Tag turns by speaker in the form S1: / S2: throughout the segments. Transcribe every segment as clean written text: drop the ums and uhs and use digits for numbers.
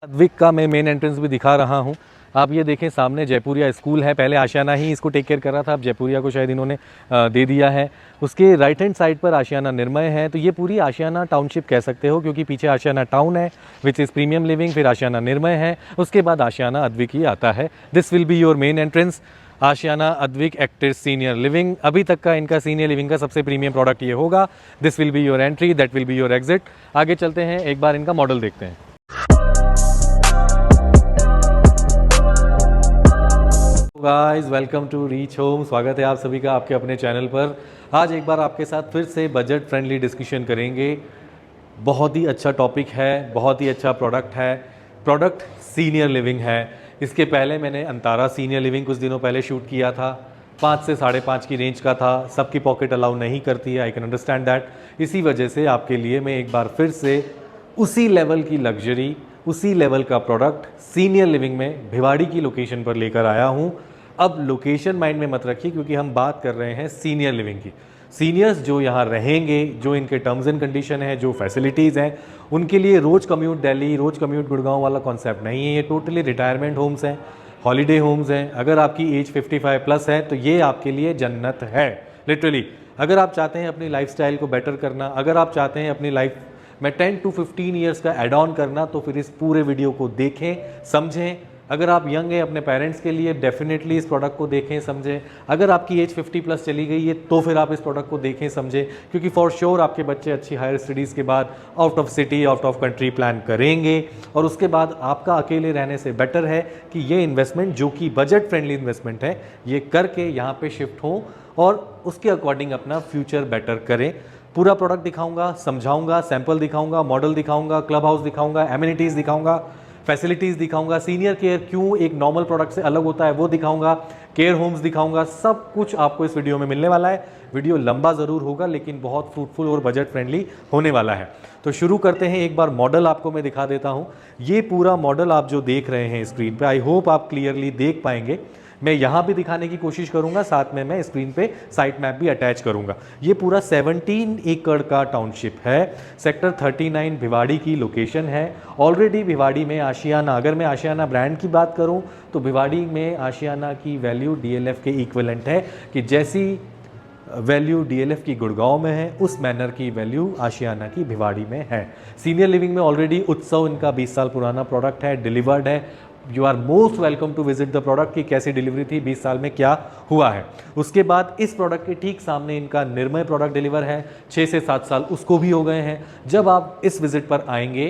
S1: अद्विक का मैं main entrance भी दिखा रहा हूँ। आप ये देखें सामने जयपुरिया स्कूल है। पहले आशियाना ही इसको टेक केयर कर रहा था, अब जयपुरिया को शायद इन्होंने दे दिया है। उसके राइट हैंड साइड पर आशियाना निर्मय है। तो ये पूरी आशियाना टाउनशिप कह सकते हो, क्योंकि पीछे आशियाना टाउन है विच इज़ प्रीमियम लिविंग, फिर आशियाना निर्मय है, उसके बाद आशियाना अद्विक ही आता है। This will be your main entrance, Ashiana Advik active senior living. अभी तक का इनका सीनियर लिविंग का सबसे प्रीमियम प्रोडक्ट ये होगा। This will be your entry, that will be your exit. आगे चलते हैं, एक बार इनका मॉडल देखते हैं। Guys welcome to reach home. स्वागत है आप सभी का आपके अपने चैनल पर। आज एक बार आपके साथ फिर से बजट फ्रेंडली डिस्कशन करेंगे। बहुत ही अच्छा टॉपिक है, बहुत ही अच्छा प्रोडक्ट है। प्रोडक्ट सीनियर लिविंग है। इसके पहले मैंने अंतारा सीनियर लिविंग कुछ दिनों पहले शूट किया था। 5 से 5.5 की रेंज का था। सबकी पॉकेट अलाउ नहीं करती है, आई कैन अंडरस्टैंड दैट। इसी वजह से आपके लिए मैं एक बार फिर से उसी लेवल की लग्जरी, उसी लेवल का प्रोडक्ट सीनियर लिविंग में भिवाड़ी की लोकेशन पर लेकर आया हूँ। अब लोकेशन माइंड में मत रखिए, क्योंकि हम बात कर रहे हैं सीनियर लिविंग की। सीनियर्स जो यहाँ रहेंगे, जो इनके टर्म्स एंड कंडीशन है, जो फैसिलिटीज़ हैं, उनके लिए रोज़ कम्यूट दिल्ली, रोज़ कम्यूट गुड़गांव वाला कॉन्सेप्ट नहीं है। ये टोटली रिटायरमेंट होम्स हैं, हॉलीडे होम्स हैं। अगर आपकी एज 55 प्लस है तो ये आपके लिए जन्नत है लिटरली। अगर आप चाहते हैं अपनी लाइफस्टाइल को बेटर करना, अगर आप चाहते हैं अपनी लाइफ में 10 to 15 ईयर्स का एड ऑन करना, तो फिर इस पूरे वीडियो को देखें, समझें। अगर आप यंग हैं अपने पेरेंट्स के लिए डेफिनेटली इस प्रोडक्ट को देखें, समझें। अगर आपकी एज 50 प्लस चली गई है तो फिर आप इस प्रोडक्ट को देखें, समझें, क्योंकि फॉर श्योर आपके बच्चे अच्छी हायर स्टडीज़ के बाद out of city, out of country plan करेंगे, और उसके बाद आपका अकेले रहने से बेटर है कि ये इन्वेस्टमेंट, जो कि बजट फ्रेंडली इन्वेस्टमेंट है, ये करके यहाँ पर शिफ्ट हों और उसके अकॉर्डिंग अपना फ्यूचर बेटर करें। पूरा प्रोडक्ट दिखाऊंगा, समझाऊंगा, सैंपल दिखाऊंगा, मॉडल दिखाऊंगा, क्लब हाउस दिखाऊंगा, एमिनिटीज़ दिखाऊंगा, फैसिलिटीज़ दिखाऊंगा, सीनियर केयर क्यों एक नॉर्मल प्रोडक्ट से अलग होता है वो दिखाऊंगा, केयर होम्स दिखाऊंगा। सब कुछ आपको इस वीडियो में मिलने वाला है। वीडियो लंबा ज़रूर होगा लेकिन बहुत फ्रूटफुल और बजट फ्रेंडली होने वाला है। तो शुरू करते हैं। एक बार मॉडल आपको मैं दिखा देता हूँ। ये पूरा मॉडल आप जो देख रहे हैं स्क्रीन पे, आई होप आप क्लियरली देख पाएंगे। मैं यहाँ भी दिखाने की कोशिश करूँगा, साथ में मैं स्क्रीन पे साइट मैप भी अटैच करूँगा। ये पूरा 17 एकड़ का टाउनशिप है। सेक्टर 39 भिवाड़ी की लोकेशन है। ऑलरेडी भिवाड़ी में आशियाना, अगर मैं आशियाना ब्रांड की बात करूँ तो भिवाड़ी में आशियाना की वैल्यू डीएलएफ के इक्विवेलेंट है, कि जैसी वैल्यू डीएलएफ की गुड़गांव में है, उस मैनर की वैल्यू आशियाना की भिवाड़ी में है। सीनियर लिविंग में ऑलरेडी उत्सव इनका 20 साल पुराना प्रोडक्ट है, डिलीवर्ड है। You are most welcome to visit the product की कैसी डिलीवरी थी, 20 साल में क्या हुआ है। उसके बाद इस प्रोडक्ट के ठीक सामने इनका निर्मय प्रोडक्ट डिलीवर है। 6 से 7 साल उसको भी हो गए हैं। जब आप इस विजिट पर आएंगे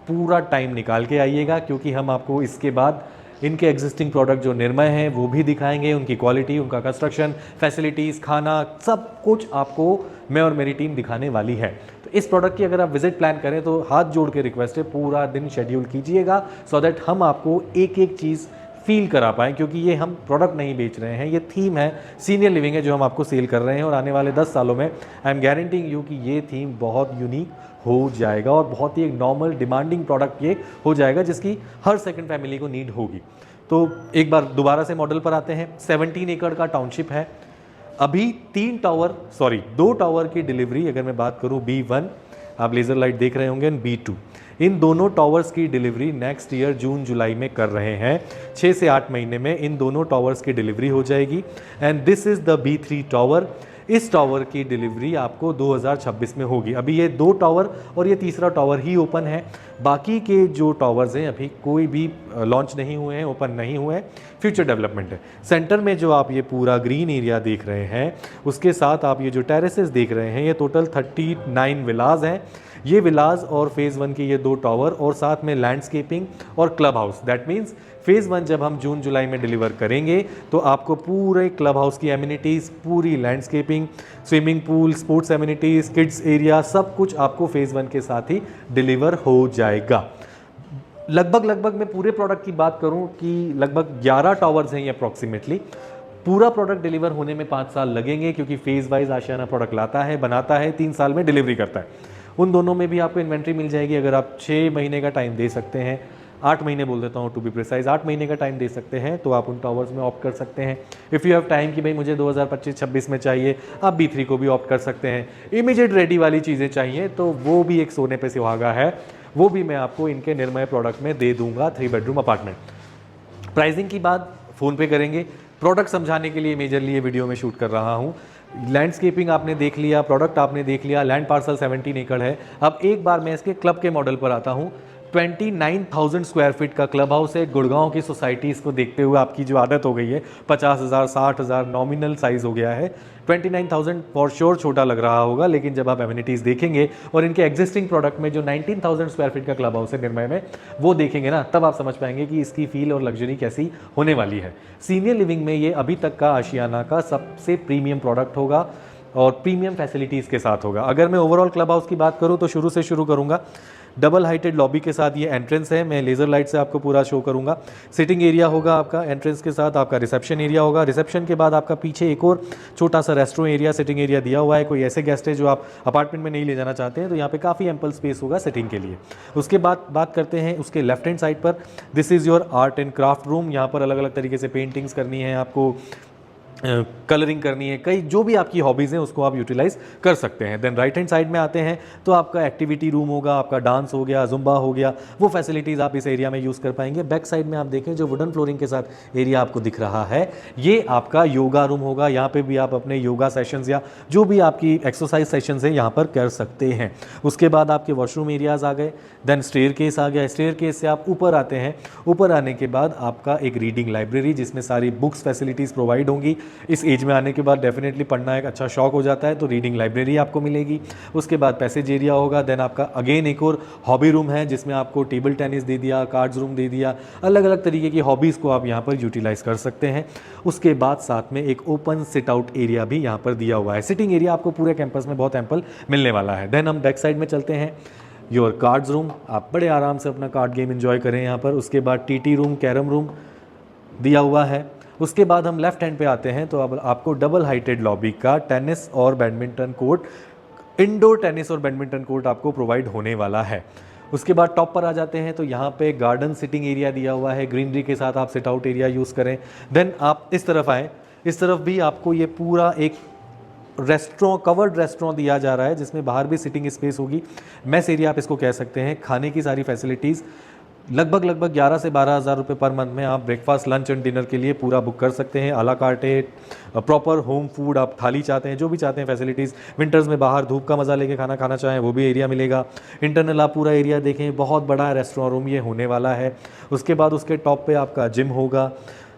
S1: पूरा टाइम निकाल के आइएगा, क्योंकि हम आपको इसके बाद इनके एग्जिस्टिंग प्रोडक्ट जो निर्मय हैं वो भी दिखाएंगे, उनकी क्वालिटी, उनका कंस्ट्रक्शन, फैसिलिटीज़, खाना, सब कुछ आपको मैं और मेरी टीम दिखाने वाली है। तो इस प्रोडक्ट की अगर आप विजिट प्लान करें तो हाथ जोड़ के रिक्वेस्ट है, पूरा दिन शेड्यूल कीजिएगा, सो दैट हम आपको एक एक चीज़ फील करा पाएँ, क्योंकि ये हम प्रोडक्ट नहीं बेच रहे हैं, ये थीम है, सीनियर लिविंग है जो हम आपको सेल कर रहे हैं। और आने वाले 10 सालों में आई एम गारंटिंग यू कि ये थीम बहुत यूनिक हो जाएगा और बहुत ही एक नॉर्मल डिमांडिंग प्रोडक्ट ये हो जाएगा, जिसकी हर सेकंड फैमिली को नीड होगी। तो एक बार दोबारा से मॉडल पर आते हैं। 17 एकड़ का टाउनशिप है। अभी 2 टावर की डिलीवरी अगर मैं बात करूं, B1 आप लेज़र लाइट देख रहे होंगे, B2, इन दोनों टावर्स की डिलीवरी नेक्स्ट ईयर जून जुलाई में कर रहे हैं। 6 से 8 महीने में इन दोनों टावर्स की डिलीवरी हो जाएगी। And this is the B3 tower. इस टावर की डिलीवरी आपको 2026 में होगी। अभी ये 2 टावर और ये तीसरा टावर ही ओपन है। बाकी के जो टावर्स हैं अभी कोई भी लॉन्च नहीं हुए हैं, ओपन नहीं हुए हैं, फ्यूचर डेवलपमेंट है। सेंटर में जो आप ये पूरा ग्रीन एरिया देख रहे हैं, उसके साथ आप ये जो टेरेसेस देख रहे हैं, ये टोटल 39 विलाज हैं। ये विलाज और फेज़ 1 के ये 2 टावर और साथ में लैंडस्केपिंग और club house. That means phase 1 जब हम जून जुलाई में डिलीवर करेंगे तो आपको पूरे क्लब हाउस की एमिनिटीज़, पूरी landscaping, swimming pool, sports amenities, kids area, सब कुछ आपको फेज़ 1 के साथ ही डिलीवर हो जाएगा। लगभग मैं पूरे प्रोडक्ट की बात करूं कि लगभग 11 टावर्स हैं ये अप्रॉक्सीमेटली। पूरा प्रोडक्ट डिलीवर होने में 5 साल लगेंगे, क्योंकि फेज़ वाइज आशियाना प्रोडक्ट लाता है, बनाता है, 3 साल में डिलीवरी करता है। उन दोनों में भी आपको इन्वेंट्री मिल जाएगी। अगर आप 6 महीने का टाइम दे सकते हैं, 8 महीने बोल देता हूँ टू बी प्रिसाइज, 8 महीने का टाइम दे सकते हैं तो आप उन टावर्स में ऑप्ट कर सकते हैं। इफ़ यू हैव टाइम कि भाई मुझे 2025-26 में चाहिए, आप B3 को भी ऑप्ट कर सकते हैं। इमीडिएट रेडी वाली चीज़ें चाहिए तो वो भी एक सोने पे सुहागा है, वो भी मैं आपको इनके निर्मय प्रोडक्ट में दे दूंगा 3 बेडरूम अपार्टमेंट। प्राइसिंग की बात फ़ोन पे करेंगे, प्रोडक्ट समझाने के लिए मेजरली ये वीडियो में शूट कर रहा हूँ। लैंडस्केपिंग आपने देख लिया, प्रोडक्ट आपने देख लिया, लैंड पार्सल 17 एकड़ है। अब एक बार मैं इसके क्लब के मॉडल पर आता हूँ। 29,000 स्क्वायर फीट का क्लब हाउस है। गुड़गांव की सोसाइटीज़ को देखते हुए आपकी जो आदत हो गई है 50,000 60,000 नॉमिनल साइज़ हो गया है। 29,000 फॉर श्योर छोटा लग रहा होगा, लेकिन जब आप एमिनिटीज़ देखेंगे और इनके एग्जिस्टिंग प्रोडक्ट में जो 19,000 स्क्वायर फीट का क्लब हाउस है निर्मय में, वो देखेंगे ना, तब आप समझ पाएंगे कि इसकी फील और लग्जरी कैसी होने वाली है। सीनियर लिविंग में ये अभी तक का आशियाना का सबसे प्रीमियम प्रोडक्ट होगा और प्रीमियम फैसिलिटीज़ के साथ होगा। अगर मैं ओवरऑल क्लब हाउस की बात करूँ तो शुरू से शुरू करूँगा। डबल हाइटेड लॉबी के साथ ये एंट्रेंस है, मैं लेज़र लाइट से आपको पूरा शो करूँगा। सिटिंग एरिया होगा आपका एंट्रेंस के साथ, आपका रिसेप्शन एरिया होगा। रिसेप्शन के बाद आपका पीछे एक और छोटा सा रेस्टोरेंट एरिया, सिटिंग एरिया दिया हुआ है। कोई ऐसे गेस्ट है जो आप अपार्टमेंट में नहीं ले जाना चाहते हैं तो यहाँ पे काफ़ी एम्पल स्पेस होगा सिटिंग के लिए। उसके बाद बात करते हैं उसके लेफ्ट हैंड साइड पर, this is your art and craft room. यहाँ पर अलग अलग तरीके से पेंटिंग्स करनी है आपको, कलरिंग करनी है, कई जो भी आपकी हॉबीज़ हैं उसको आप यूटिलाइज कर सकते हैं। देन राइट हैंड साइड में आते हैं तो आपका एक्टिविटी रूम होगा, आपका डांस हो गया, जुम्बा हो गया, वो फैसिलिटीज़ आप इस एरिया में यूज़ कर पाएंगे। बैक साइड में आप देखें जो वुडन फ्लोरिंग के साथ एरिया आपको दिख रहा है, ये आपका योगा रूम होगा। यहाँ पे भी आप अपने योगा सेशंस या जो भी आपकी एक्सरसाइज सेशंस है यहाँ पर कर सकते हैं। उसके बाद आपके वॉशरूम एरियाज़ आ गए, देन स्टेयर केस आ गया। स्टेयर केस से आप ऊपर आते हैं, ऊपर आने के बाद आपका एक रीडिंग लाइब्रेरी जिसमें सारी बुक्स फैसिलिटीज़ प्रोवाइड होंगी। इस एज में आने के बाद डेफिनेटली पढ़ना एक अच्छा शौक हो जाता है, तो रीडिंग लाइब्रेरी आपको मिलेगी। उसके बाद पैसेज एरिया होगा। देन आपका अगेन एक और हॉबी रूम है जिसमें आपको टेबल टेनिस दे दिया, कार्ड्स रूम दे दिया, अलग अलग तरीके की हॉबीज़ को आप यहाँ पर यूटिलाइज कर सकते हैं। उसके बाद साथ में एक ओपन सिट आउट एरिया भी यहाँ पर दिया हुआ है। सिटिंग एरिया आपको पूरे कैंपस में बहुत एम्पल मिलने वाला है। देन हम बैक साइड में चलते हैं, योर कार्ड्स रूम, आप बड़े आराम से अपना कार्ड गेम एंजॉय करें यहाँ पर। उसके बाद टीटी रूम, कैरम रूम दिया हुआ है। उसके बाद हम लेफ्ट हैंड पे आते हैं तो अब आपको डबल हाइटेड लॉबी का टेनिस और बैडमिंटन कोर्ट, इंडोर टेनिस और बैडमिंटन कोर्ट आपको प्रोवाइड होने वाला है। उसके बाद टॉप पर आ जाते हैं तो यहाँ पे गार्डन सिटिंग एरिया दिया हुआ है, ग्रीनरी के साथ आप सिट आउट एरिया यूज़ करें। देन आप इस तरफ आएँ, इस तरफ भी आपको ये पूरा एक रेस्टोरेंट, कवर्ड रेस्टोरेंट दिया जा रहा है जिसमें बाहर भी सिटिंग स्पेस होगी, मेस एरिया आप इसको कह सकते हैं। खाने की सारी फैसिलिटीज़ लगभग 11 से 12 हज़ार रुपये पर मंथ में आप ब्रेकफास्ट, लंच एंड डिनर के लिए पूरा बुक कर सकते हैं। आला कार्ट है, प्रॉपर होम फूड, आप थाली चाहते हैं, जो भी चाहते हैं फैसिलिटीज़। विंटर्स में बाहर धूप का मज़ा लेके खाना खाना चाहें वो भी एरिया मिलेगा। इंटरनल आप पूरा एरिया देखें, बहुत बड़ा रेस्टोरेंट रूम ये होने वाला है। उसके बाद उसके टॉप पे आपका जिम होगा।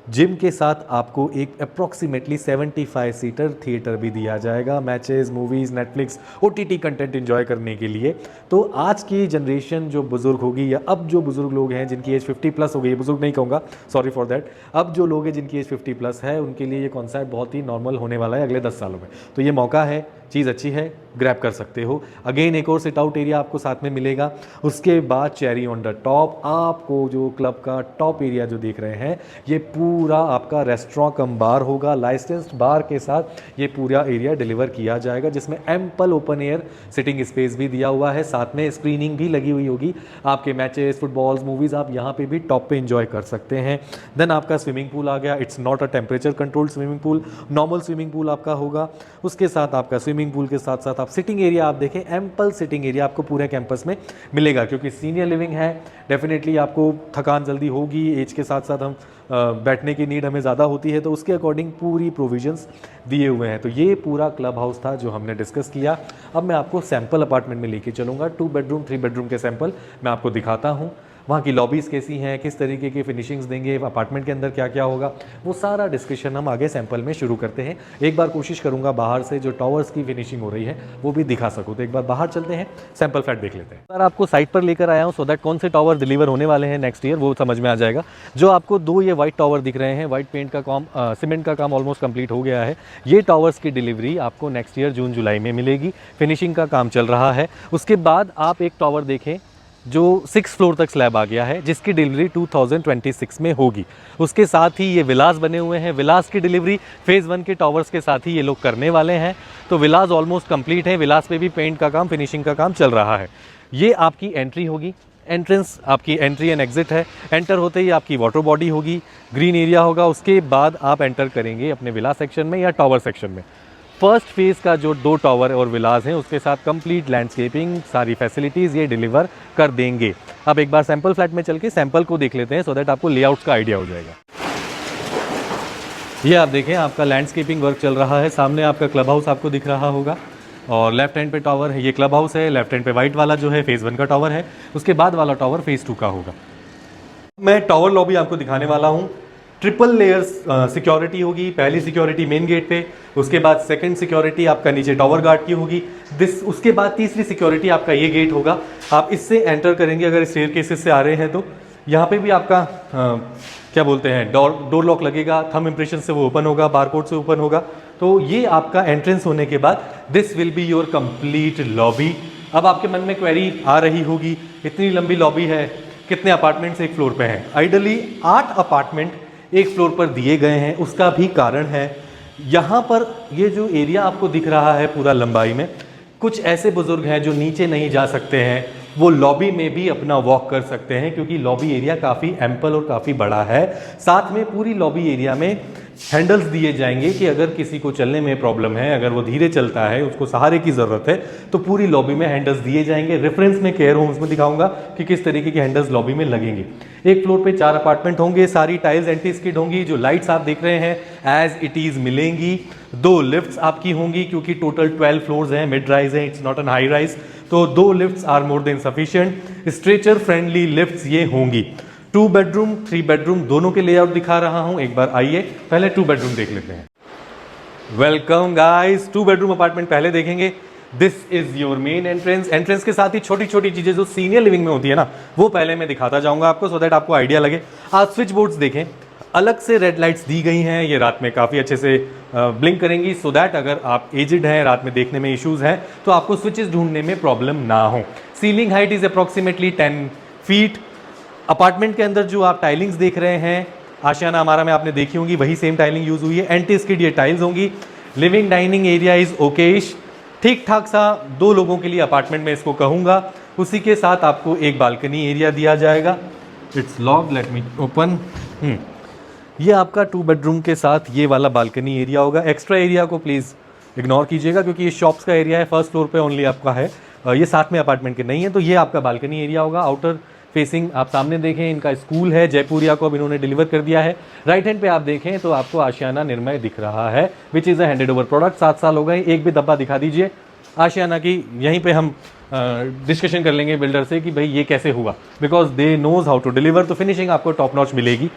S1: जिम के साथ आपको एक अप्रॉक्सीमेटली 75 सीटर थिएटर भी दिया जाएगा, matches, movies, Netflix, OTT content enjoy करने के लिए। तो आज की जनरेशन जो बुज़ुर्ग होगी या अब जो बुज़ुर्ग लोग हैं जिनकी एज 50 प्लस हो गई है, बुज़ुर्ग नहीं कहूँगा, सॉरी फॉर दैट, अब जो लोग हैं जिनकी एज 50 प्लस है उनके लिए ये कॉन्सेप्ट बहुत ही नॉर्मल होने वाला है अगले 10 सालों में। तो ये मौका है, चीज़ अच्छी है, ग्रैब कर सकते हो। अगेन एक और सिट आउट एरिया आपको साथ में मिलेगा। उसके बाद चेरी ऑन द टॉप, आपको जो क्लब का टॉप एरिया जो देख रहे हैं ये पूरा आपका रेस्टोरेंट कम बार होगा, लाइसेंस्ड बार के साथ ये पूरा एरिया डिलीवर किया जाएगा जिसमें ample open air sitting space भी दिया हुआ है, साथ में स्क्रीनिंग भी लगी हुई होगी। आपके मैचेस, फुटबॉल्स, मूवीज़ आप यहाँ पे भी टॉप पे इंजॉय कर सकते हैं। देन आपका स्विमिंग पूल आ गया, it's not a temperature controlled swimming pool, normal swimming pool आपका होगा। उसके साथ आपका स्विमिंग पूल के साथ साथ आप सिटिंग एरिया आप देखें, एम्पल सिटिंग एरिया आपको पूरे कैंपस में मिलेगा क्योंकि सीनियर लिविंग है, डेफिनेटली आपको थकान जल्दी होगी, एज के साथ साथ हम बैठने की नीड हमें ज़्यादा होती है, तो उसके अकॉर्डिंग पूरी प्रोविजंस दिए हुए हैं। तो ये पूरा क्लब हाउस था जो हमने डिस्कस किया। अब मैं आपको सैम्पल अपार्टमेंट में लेके चलूँगा, 2 बेडरूम 3 बेडरूम के सैम्पल मैं आपको दिखाता हूँ। वहाँ की लॉबीज़ कैसी हैं, किस तरीके की फिनिशिंग्स देंगे, अपार्टमेंट के अंदर क्या क्या होगा, वो सारा डिस्कशन हम आगे सैंपल में शुरू करते हैं। एक बार कोशिश करूँगा बाहर से जो टावर्स की फिनिशिंग हो रही है वो भी दिखा सकूँ। तो एक बार बाहर चलते हैं, सैंपल फ्लैट देख लेते हैं। सर आपको साइट पर लेकर आया हूँ सो दैट कौन से टावर डिलीवर होने वाले हैं नेक्स्ट ईयर वो समझ में आ जाएगा। जो आपको 2 ये वाइट टावर दिख रहे हैं, वाइट पेंट का काम, सीमेंट का काम ऑलमोस्ट कंप्लीट हो गया है। ये टावर्स की डिलीवरी आपको नेक्स्ट ईयर जून जुलाई में मिलेगी, फिनिशिंग का काम चल रहा है। उसके बाद आप एक टावर देखें जो 6 फ्लोर तक स्लैब आ गया है जिसकी डिलीवरी 2026 में होगी। उसके साथ ही ये विलास बने हुए हैं, विलास की डिलीवरी फेज़ 1 के टावर्स के साथ ही ये लोग करने वाले हैं। तो विलास ऑलमोस्ट कंप्लीट है, विलास पे भी पेंट का काम, फिनिशिंग का काम चल रहा है। ये आपकी एंट्री होगी, एंट्रेंस आपकी एंट्री एंड एग्जिट है। एंटर होते ही आपकी वाटर बॉडी होगी, ग्रीन एरिया होगा। उसके बाद आप एंटर करेंगे अपने विला सेक्शन में या टावर सेक्शन में। फर्स्ट फेज़ का जो 2 टावर और विलास हैं उसके साथ कंप्लीट लैंडस्केपिंग, सारी फैसिलिटीज़ ये डिलीवर कर देंगे। अब एक बार सैंपल फ्लैट में चल के सैंपल को देख लेते हैं सो दैट आपको लेआउट का आइडिया हो जाएगा। ये आप देखें, आपका लैंडस्केपिंग वर्क चल रहा है। सामने आपका क्लब हाउस आपको दिख रहा होगा और लेफ्ट हैंड पे टावर है, ये क्लब हाउस है। लेफ्ट हैंड पे वाइट वाला जो है फेज़ 1 का टावर है, उसके बाद वाला टावर फेज़ 2 का होगा। मैं टावर लॉबी आपको दिखाने वाला हूँ। ट्रिपल लेयर्स सिक्योरिटी होगी। पहली सिक्योरिटी मेन गेट पे, उसके बाद सेकंड सिक्योरिटी आपका नीचे टावर गार्ड की होगी, उसके बाद तीसरी सिक्योरिटी आपका ये गेट होगा। आप इससे एंटर करेंगे अगर स्टेयरकेसेस से आ रहे हैं तो। यहाँ पे भी आपका क्या बोलते हैं डोर लॉक लगेगा, थंब इम्प्रेशन से वो ओपन होगा, बारकोड से ओपन होगा। तो ये आपका एंट्रेंस होने के बाद this will be your complete lobby. अब आपके मन में क्वेरी आ रही होगी, इतनी लंबी लॉबी है, कितने अपार्टमेंट्स एक फ्लोर पे हैं? आइडली 8 अपार्टमेंट एक फ्लोर पर दिए गए हैं। उसका भी कारण है, यहाँ पर ये जो एरिया आपको दिख रहा है पूरा लंबाई में, कुछ ऐसे बुजुर्ग हैं जो नीचे नहीं जा सकते हैं, वो लॉबी में भी अपना वॉक कर सकते हैं क्योंकि लॉबी एरिया काफ़ी एम्पल और काफ़ी बड़ा है। साथ में पूरी लॉबी एरिया में हैंडल्स दिए जाएंगे कि अगर किसी को चलने में प्रॉब्लम है, अगर वो धीरे चलता है, उसको सहारे की ज़रूरत है, तो पूरी लॉबी में हैंडल्स दिए जाएंगे। रेफरेंस में केयर होम्स में दिखाऊंगा कि किस तरीके के हैंडल्स लॉबी में लगेंगे। एक फ्लोर पे 4 अपार्टमेंट होंगे, सारी टाइल्स एंटी स्किड होंगी। जो लाइट्स आप देख रहे हैं एज इट इज़ मिलेंगी। 2 लिफ्ट्स आपकी होंगी क्योंकि टोटल 12 फ्लोर्स हैं, मिड राइज है, it's not an high rise, तो 2 lifts are more than sufficient. Stretcher friendly lifts ये होंगी। 2 बेडरूम 3 बेडरूम दोनों के लेआउट दिखा रहा हूं। एक बार आइए पहले 2 बेडरूम देख लेते हैं। वेलकम गाइस, 2 बेडरूम अपार्टमेंट पहले देखेंगे। This is your main entrance. Entrance के साथ ही छोटी छोटी चीजें जो सीनियर लिविंग में होती है ना, वो पहले मैं दिखाता जाऊंगा आपको सो दैट आपको आइडिया लगे। आप स्विच बोर्ड्स देखें, अलग से रेड लाइट्स दी गई हैं, ये रात में काफ़ी अच्छे से ब्लिंक करेंगी सो दैट अगर आप एजिड हैं, रात में देखने में इश्यूज हैं, तो आपको स्विचेस ढूंढने में प्रॉब्लम ना हो। Ceiling height is approximately 10 feet. Apartment के अंदर जो आप टाइलिंग्स देख रहे हैं, आशियाना हमारा में आपने देखी होंगी, वही सेम टाइलिंग यूज हुई है। एंटी स्किड ये टाइल्स होंगी। Living dining area is Okesh, ठीक ठाक सा 2 लोगों के लिए अपार्टमेंट में इसको कहूँगा। उसी के साथ आपको एक बालकनी एरिया दिया जाएगा। It's locked, let me open. ये आपका 2 बेडरूम के साथ ये वाला बालकनी एरिया होगा। एक्स्ट्रा एरिया को प्लीज़ इग्नोर कीजिएगा क्योंकि ये शॉप्स का एरिया है, फर्स्ट फ्लोर पे ओनली आपका है, ये साथ में अपार्टमेंट के नहीं है। तो ये आपका बालकनी एरिया होगा। आउटर फेसिंग आप सामने देखें, इनका स्कूल है, जयपुरिया को अब इन्होंने डिलीवर कर दिया है। राइट हैंड पे आप देखें तो आपको आशियाना निर्मय दिख रहा है, which is a handed over product. 7 साल हो गए, एक भी डब्बा दिखा दीजिए आशियाना की। यहीं पे हम डिस्कशन कर लेंगे बिल्डर से कि भाई ये कैसे हुआ, because they knows how to deliver. तो फिनिशिंग आपको टॉप नॉच मिलेगी।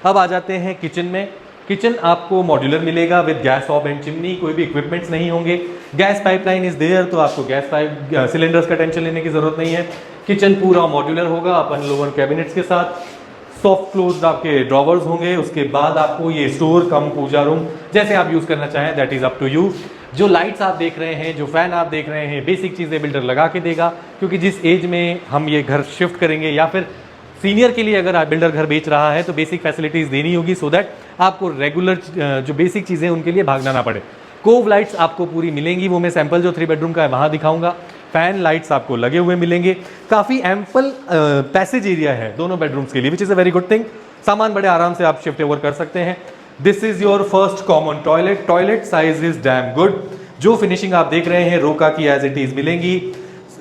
S1: अब आ जाते हैं किचन में। किचन आपको मॉड्यूलर मिलेगा with gas hob and chimney, कोई भी इक्विपमेंट्स नहीं होंगे। गैस पाइपलाइन इज देयर, तो आपको गैस पाइप सिलेंडर्स का टेंशन लेने की जरूरत नहीं है। किचन पूरा मॉड्यूलर होगा अपन लोअर कैबिनेट्स के साथ। सॉफ्ट क्लोज्ड आपके ड्रॉवर्स होंगे। उसके बाद आपको ये स्टोर कम पूजा रूम, जैसे आप यूज करना चाहें, that is up to you. जो लाइट्स आप देख रहे हैं, जो फैन आप देख रहे हैं, बेसिक चीजें बिल्डर लगा के देगा क्योंकि जिस एज में हम ये घर शिफ्ट करेंगे या फिर सीनियर के लिए अगर आप बिल्डर घर बेच रहा है तो बेसिक फैसिलिटीज देनी होगी सो दैट आपको रेगुलर जो बेसिक चीज़ें उनके लिए भागना ना पड़े। कोव लाइट्स आपको पूरी मिलेंगी, वो मैं सैंपल जो 3 बेडरूम का है वहाँ दिखाऊंगा। फैन लाइट्स आपको लगे हुए मिलेंगे। काफ़ी एम्पल पैसेज एरिया है दोनों बेडरूम्स के लिए, which is a very good thing. सामान बड़े आराम से आप शिफ्ट ओवर कर सकते हैं। This is your first common toilet. Toilet size is damn good. जो फिनिशिंग आप देख रहे हैं रोका की एज इट इज मिलेंगी।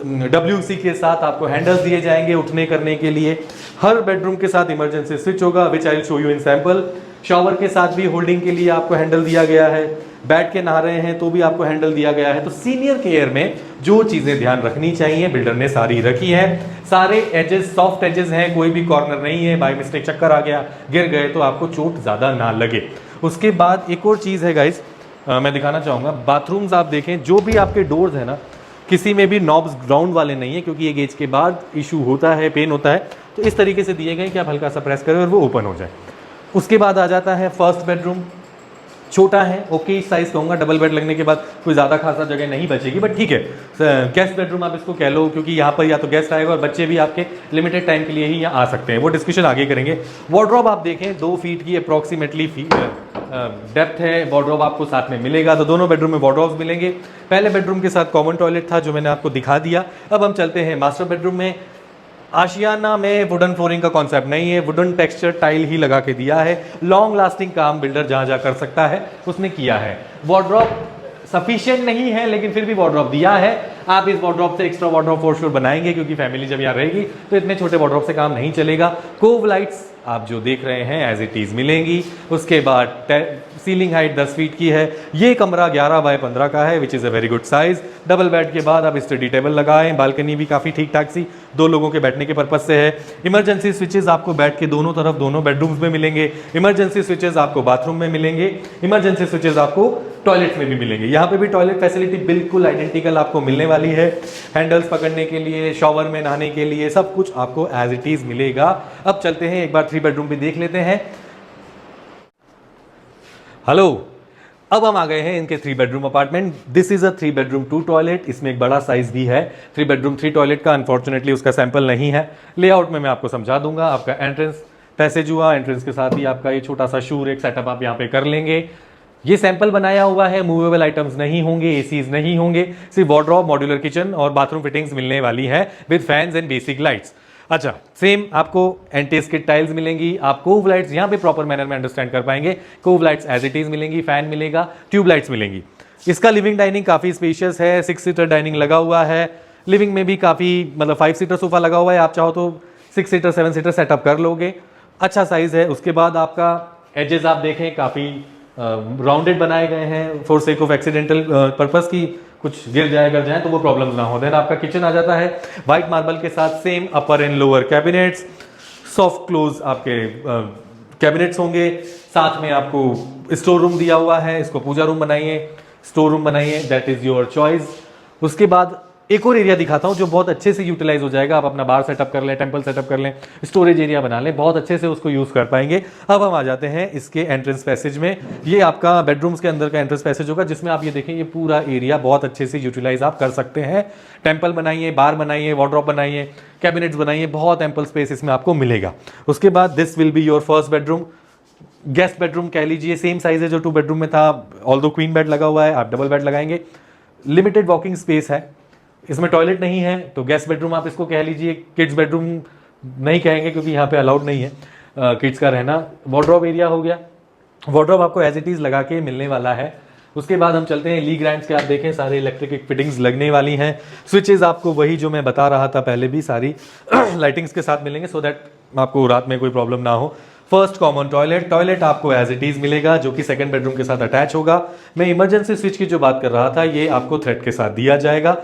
S1: WC के साथ आपको हैंडल्स दिए जाएंगे उठने करने के लिए। हर बेडरूम के साथ इमरजेंसी स्विच होगा which I will show you in sample. Shower के साथ भी होल्डिंग के लिए आपको हैंडल दिया गया है। बैठ के नहा रहे हैं तो भी आपको हैंडल दिया गया है। तो सीनियर केयर में जो चीजें ध्यान रखनी चाहिए बिल्डर ने सारी रखी है। सारे एजेस सॉफ्ट एजेस हैं, कोई भी कॉर्नर नहीं है, बाय मिस्टेक चक्कर आ गया, गिर गए तो आपको चोट ज्यादा ना लगे। उसके बाद एक और चीज है गाइस, मैं दिखाना चाहूंगा। बाथरूम्स आप देखें, जो भी आपके डोर्स है ना, किसी में भी नॉब्स ग्राउंड वाले नहीं है क्योंकि एक एज के बाद इशू होता है, पेन होता है, तो इस तरीके से दिए गए कि आप हल्का सा प्रेस करें और वो ओपन हो जाए। उसके बाद आ जाता है फर्स्ट बेडरूम। छोटा है, ओके साइज कहूँगा, डबल बेड लगने के बाद कोई ज़्यादा खासा जगह नहीं बचेगी, बट ठीक है, गेस्ट बेडरूम आप इसको कह लो क्योंकि यहाँ पर या तो गेस्ट आएगा और बच्चे भी आपके लिमिटेड टाइम के लिए ही यहाँ आ सकते हैं। वो डिस्कशन आगे करेंगे। वार्डरोब आप देखें 2 फीट की अप्रॉक्सीमेटली डेप्थ है। वार्डरोब आपको साथ में मिलेगा, तो दोनों बेडरूम में वार्डरोब्स मिलेंगे। पहले बेडरूम के साथ कॉमन टॉयलेट था जो मैंने आपको दिखा दिया। अब हम चलते हैं मास्टर बेडरूम में। आशियाना में वुडन फ्लोरिंग का कॉन्सेप्ट नहीं है, वुडन टेक्सचर टाइल ही लगा के दिया है। लॉन्ग लास्टिंग काम बिल्डर जहां जहां कर सकता है उसने किया है। वार्डरोब सफिशिएंट नहीं है, लेकिन फिर भी वार्डरोब दिया है। आप इस वार्डरोब से एक्स्ट्रा वार्डरोब फॉर श्योर बनाएंगे, क्योंकि फैमिली जब यहाँ रहेगी तो इतने छोटे वार्डरोब से काम नहीं चलेगा। कोव लाइट्स आप जो देख रहे हैं एज इट इज मिलेंगी। उसके बाद सीलिंग हाइट 10 फीट की है। ये कमरा 11 बाय 15 का है, which is a very good size. Double bed के बाद आप स्टडी टेबल लगाएं। बालकनी भी काफ़ी ठीक ठाक सी 2 लोगों के बैठने के पर्पज से है। इमरजेंसी स्विचेस आपको बेड के दोनों तरफ दोनों बेडरूम्स में मिलेंगे। इमरजेंसी स्विचेस आपको बाथरूम में मिलेंगे। इमरजेंसी स्विचेस आपको टॉयलेट में भी मिलेंगे। यहाँ पे भी टॉयलेट फैसिलिटी बिल्कुल आइडेंटिकल आपको मिलने वाली है। हैंडल्स पकड़ने के लिए, शॉवर में नहाने के लिए, सब कुछ आपको एज इट इज मिलेगा। अब चलते हैं एक बार 3 बेडरूम भी देख लेते हैं। हेलो, अब हम आ गए हैं इनके 3 bedroom apartment. This is a 3 bedroom 2 toilet. इसमें एक बड़ा साइज भी है। 3 बेडरूम 3 टॉयलेट का अनफॉर्चुनेटली उसका सैंपल नहीं है। लेआउट में मैं आपको समझा दूंगा। आपका एंट्रेंस पैसेज हुआ, एंट्रेंस के साथ ही आपका ये छोटा सा शू रैक सेटअप आप यहाँ पे कर लेंगे। ये सैंपल बनाया हुआ है, मूवेबल आइटम्स नहीं होंगे, एसीज नहीं होंगे, सिर्फ वार्डरोब, मॉड्यूलर किचन और बाथरूम फिटिंग्स मिलने वाली है with fans and basic lights. अच्छा, सेम आपको एंटी स्किड टाइल्स मिलेंगी। आप कोव लाइट्स यहाँ पे प्रॉपर मैनर में अंडरस्टैंड कर पाएंगे। Cove lights as it is मिलेंगी, फैन मिलेगा, ट्यूब लाइट्स मिलेंगी। इसका लिविंग डाइनिंग काफ़ी स्पेशियस है। 6 सीटर डाइनिंग लगा हुआ है। लिविंग में भी काफ़ी मतलब 5 सीटर सोफा लगा हुआ है। आप चाहो तो 6 सीटर 7 सीटर सेटअप कर लोगे। अच्छा साइज है। उसके बाद आपका एजेस आप देखें काफ़ी राउंडेड बनाए गए हैं for sake of accidental purpose की कुछ गिर जाए कर जाए तो वो प्रॉब्लम्स ना हो। देन आपका किचन आ जाता है वाइट मार्बल के साथ। Same upper and lower cabinets, soft close आपके कैबिनेट्स होंगे। साथ में आपको स्टोर रूम दिया हुआ है। इसको पूजा रूम बनाइए, स्टोर रूम बनाइए, दैट इज योर चॉइस। उसके बाद एक और एरिया दिखाता हूं जो बहुत अच्छे से यूटिलाइज हो जाएगा। आप अपना बार सेटअप कर लें, टेंपल सेटअप कर लें, स्टोरेज एरिया बना लें, बहुत अच्छे से उसको यूज कर पाएंगे। अब हम आ जाते हैं इसके एंट्रेंस पैसेज में। ये आपका बेडरूम्स के अंदर का एंट्रेंस पैसेज होगा, जिसमें आप ये देखें ये पूरा एरिया बहुत अच्छे से यूटिलाइज आप कर सकते हैं। टेंपल बनाइए, बार बनाइए, वार्डरोब बनाइए, कैबिनेट्स बनाइए, बहुत एम्पल स्पेस इसमें आपको मिलेगा। उसके बाद this will be your first bedroom, guest bedroom कह लीजिए। सेम साइज है जो 2 बेडरूम में था, ऑल्दो क्वीन बेड लगा हुआ है, आप डबल बेड लगाएंगे। लिमिटेड वॉकिंग स्पेस है, इसमें टॉयलेट नहीं है तो गेस्ट बेडरूम आप इसको कह लीजिए। किड्स बेडरूम नहीं कहेंगे क्योंकि यहाँ पे अलाउड नहीं है किड्स का रहना। वार्डरोब एरिया हो गया, वार्डरोब आपको एज इट इज लगा के मिलने वाला है। उसके बाद हम चलते हैं ली ग्रैंड्स के। आप देखें सारे इलेक्ट्रिक फिटिंग्स लगने वाली हैं। स्विचेस आपको वही जो मैं बता रहा था पहले भी सारी लाइटिंग्स के साथ मिलेंगे, सो दैट आपको रात में कोई प्रॉब्लम ना हो। फर्स्ट कॉमन टॉयलेट, टॉयलेट आपको एज इट इज मिलेगा जो कि सेकंड बेडरूम के साथ अटैच होगा। मैं इमरजेंसी स्विच की जो बात कर रहा था ये आपको थ्रेड के साथ दिया जाएगा।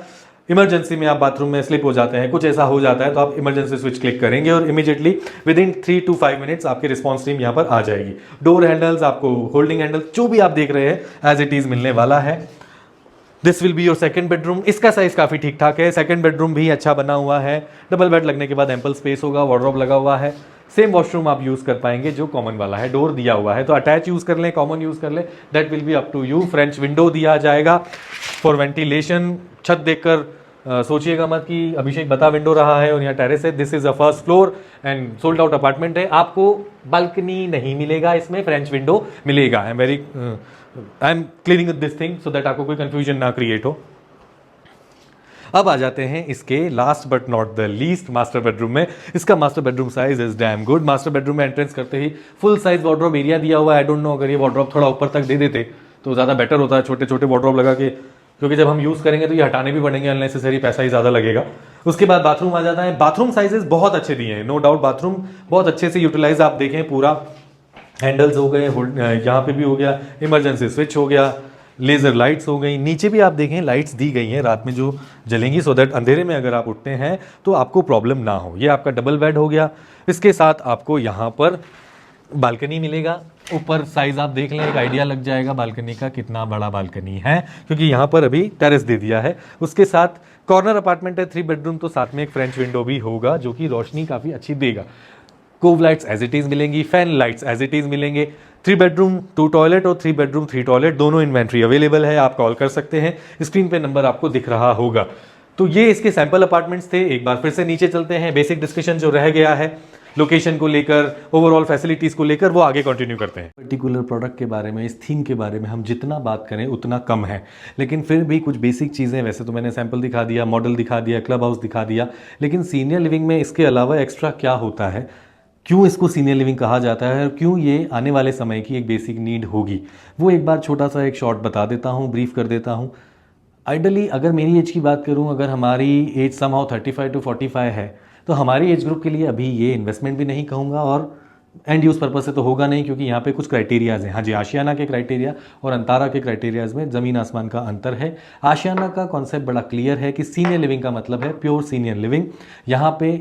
S1: इमरजेंसी में आप बाथरूम में स्लिप हो जाते हैं, कुछ ऐसा हो जाता है तो आप इमरजेंसी स्विच क्लिक करेंगे और immediately with in 3 to 5 minutes आपकी रिस्पॉन्स टीम यहाँ पर आ जाएगी। डोर हैंडल्स आपको, होल्डिंग हैंडल जो भी आप देख रहे हैं एज इट इज मिलने वाला है। This will be your second bedroom. इसका साइज काफी ठीक ठाक है। सेकंड बेडरूम भी अच्छा बना हुआ है। डबल बेड लगने के बाद एम्पल स्पेस होगा, वार्डरोब लगा हुआ है। सेम वॉशरूम आप यूज कर पाएंगे जो कॉमन वाला है, डोर दिया हुआ है तो अटैच यूज कर लें, कॉमन यूज कर लें, that will be up to you. French window दिया जाएगा फॉर वेंटिलेशन। छत देखकर सोचिएगा मत कि अभिषेक बता विंडो रहा है और यहाँ टेरेस है। This is a first floor and sold out apartment है। आपको बालकनी नहीं मिलेगा, इसमें फ्रेंच विंडो मिलेगा। I am clearing this thing so that आपको कोई कंफ्यूजन ना क्रिएट हो। अब आ जाते हैं इसके last but not the least master bedroom में। इसका master bedroom size is damn good. Master bedroom में एंट्रेंस करते ही फुल साइज वार्डरोब एरिया दिया हुआ है। आई डोंट नो अगर ये वार्डरोब थोड़ा ऊपर तक दे देते तो ज़्यादा बेटर होता है, छोटे छोटे वार्डरोब लगा के, क्योंकि जब हम यूज़ करेंगे तो ये हटाने भी पड़ेंगे, अननेसेसरी पैसा ही ज़्यादा लगेगा। उसके बाद बाथरूम आ जाता है। बाथरूम साइजेस बहुत अच्छे दिए हैं, नो डाउट। बाथरूम बहुत अच्छे से यूटिलाइज आप देखें, पूरा हैंडल्स हो गए, यहाँ पे भी हो गया, इमरजेंसी स्विच हो गया, लेज़र लाइट्स हो गई। नीचे भी आप देखें लाइट्स दी गई हैं रात में जो जलेंगी, सो दैट अंधेरे में अगर आप उठते हैं तो आपको प्रॉब्लम ना हो। ये आपका डबल बेड हो गया। इसके साथ आपको यहाँ पर बालकनी मिलेगा। ऊपर साइज आप देख लें, एक आइडिया लग जाएगा बालकनी का, कितना बड़ा बालकनी है, क्योंकि यहाँ पर अभी टेरेस दे दिया है। उसके साथ कॉर्नर अपार्टमेंट है, 3 बेडरूम, तो साथ में एक फ्रेंच विंडो भी होगा जो कि रोशनी काफ़ी अच्छी देगा। Cove lights as it is मिलेंगी, fan lights as it is मिलेंगे। 3 बेडरूम 2 टॉयलेट और 3 बेडरूम 3 टॉयलेट दोनों इन्वेंट्री अवेलेबल है, आप कॉल कर सकते हैं। स्क्रीन पे नंबर आपको दिख रहा होगा। तो ये इसके सैंपल अपार्टमेंट्स थे। एक बार फिर से नीचे चलते हैं, बेसिक डिस्कशन जो रह गया है लोकेशन को लेकर, ओवरऑल फैसिलिटीज़ को लेकर, वो आगे कंटिन्यू करते हैं। पर्टिकुलर प्रोडक्ट के बारे में, इस थीम के बारे में हम जितना बात करें उतना कम है, लेकिन फिर भी कुछ बेसिक चीज़ें, वैसे तो मैंने सैंपल दिखा दिया, मॉडल दिखा दिया, क्लब हाउस दिखा दिया, लेकिन सीनियर लिविंग में इसके अलावा एक्स्ट्रा क्या होता है क्यों इसको सीनियर लिविंग कहा जाता है और क्यों ये आने वाले समय की एक बेसिक नीड होगी, वो एक बार छोटा सा एक शॉर्ट बता देता हूँ, ब्रीफ कर देता हूँ। आइडली अगर मेरी एज की बात करूँ, अगर हमारी एज समहाउ 35 to 45 है, तो हमारी एज ग्रुप के लिए अभी ये इन्वेस्टमेंट भी नहीं कहूँगा और एंड यूज़ पर्पज से तो होगा नहीं, क्योंकि यहाँ पे कुछ क्राइटेरियाज़ हैं। हाँ जी, आशियाना के क्राइटेरिया और अंतारा के क्राइटेरियाज़ में ज़मीन आसमान का अंतर है। आशियाना का कॉन्सेप्ट बड़ा क्लियर है कि सीनियर लिविंग का मतलब है प्योर सीनियर लिविंग। यहाँ पे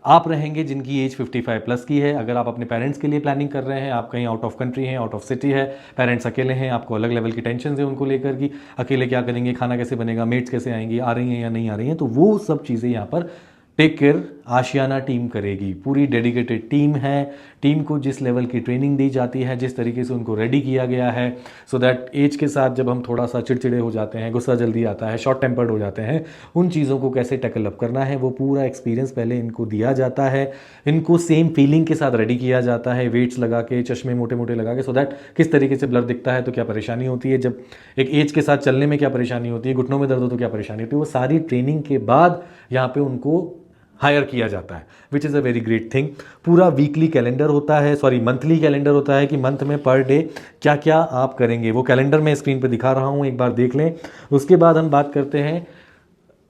S1: आप रहेंगे जिनकी एज 55 प्लस की है। अगर आप अपने पेरेंट्स के लिए प्लानिंग कर रहे हैं, आप कहीं आउट ऑफ कंट्री हैं, आउट ऑफ सिटी है, पेरेंट्स अकेले हैं, आपको अलग लेवल की टेंशन है उनको लेकर कि अकेले क्या करेंगे, खाना कैसे बनेगा, मेट्स कैसे आएंगी, आ रही हैं या नहीं आ रही हैं, तो वो सब चीज़ें यहाँ पर टेक केयर आशियाना टीम करेगी। पूरी डेडिकेटेड टीम है। टीम को जिस लेवल की ट्रेनिंग दी जाती है, जिस तरीके से उनको रेडी किया गया है, सो दैट एज के साथ जब हम थोड़ा सा चिड़चिड़े हो जाते हैं, गुस्सा जल्दी आता है, शॉर्ट टेम्पर्ड हो जाते हैं, उन चीज़ों को कैसे टैकल अप करना है वो पूरा एक्सपीरियंस पहले इनको दिया जाता है। इनको सेम फीलिंग के साथ रेडी किया जाता है, वेट्स लगा के, चश्मे मोटे मोटे लगा के, सो दैट किस तरीके से ब्लर दिखता है तो क्या परेशानी होती है, जब एक एज के साथ चलने में क्या परेशानी होती है, घुटनों में दर्द हो तो क्या परेशानी होती है, वो सारी ट्रेनिंग के बाद यहाँ पे उनको हायर किया जाता है, which is a very great thing. पूरा वीकली कैलेंडर होता है, सॉरी मंथली कैलेंडर होता है कि मंथ में पर डे क्या क्या आप करेंगे, वो कैलेंडर मैं स्क्रीन पे दिखा रहा हूँ, एक बार देख लें। उसके बाद हम बात करते हैं